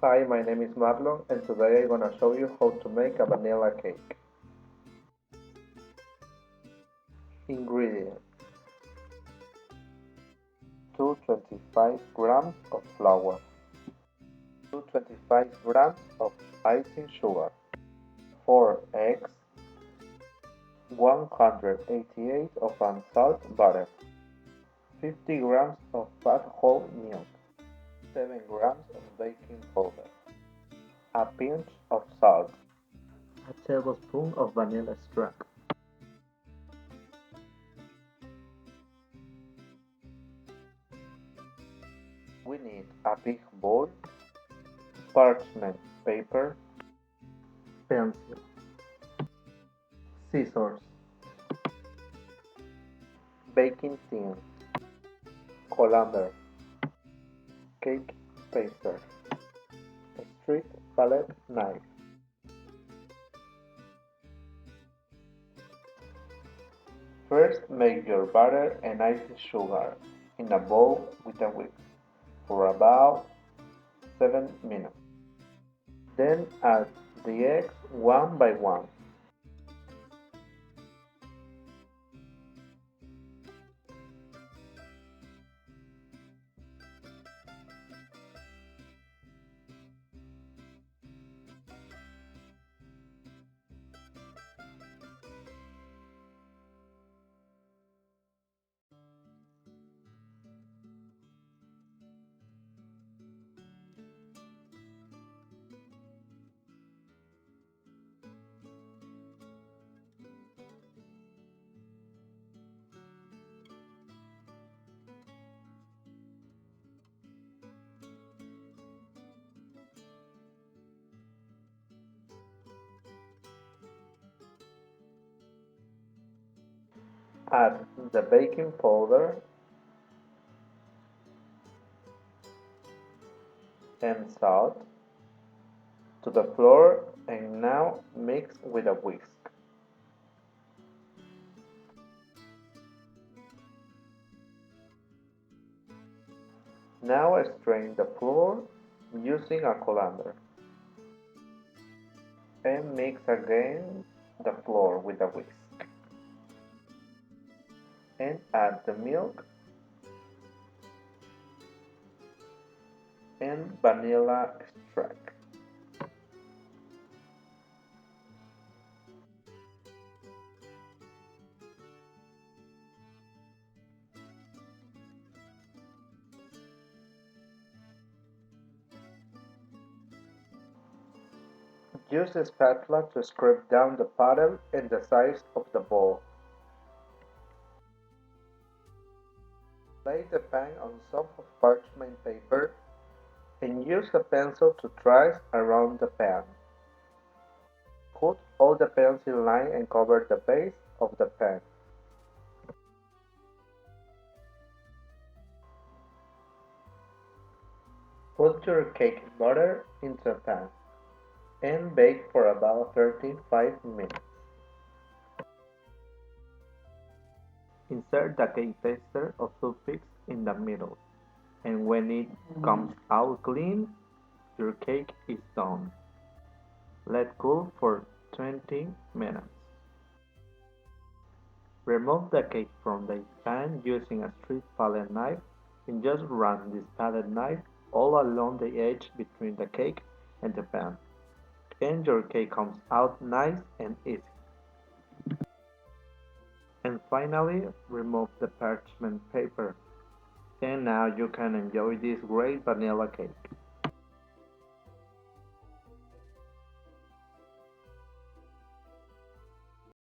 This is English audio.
Hi, my name is Marlon and today I'm gonna show you how to make a vanilla cake. Ingredients: 225 grams of flour, 225 grams of icing sugar, 4 eggs, 188 of unsalt butter, 50 grams of fat whole milk, 7 grams of baking powder, a pinch of salt, a tablespoon of vanilla extract. We need a big bowl, parchment paper, pencil, scissors, baking tin, colander, cake paper, street palette knife. First, make your butter and icing sugar in a bowl with a whisk for about 7 minutes. Then add the eggs one by one. Add the baking powder and salt to the flour and now mix with a whisk. Now strain the flour using a colander and mix again the flour with a whisk and add the milk and vanilla extract. Use a spatula to scrape down the puddle and the size of the bowl. Lay the pan on some of parchment paper and use a pencil to trace around the pan. Put all the pans in line and cover the base of the pan. Put your cake butter into a pan and bake for about 35 minutes. Insert the cake tester or toothpicks in the middle, and when it comes out clean, your cake is done. Let cool for 20 minutes. Remove the cake from the pan using a straight palette knife and just run this palette knife all along the edge between the cake and the pan, and your cake comes out nice and easy. And finally, remove the parchment paper. And now you can enjoy this great vanilla cake.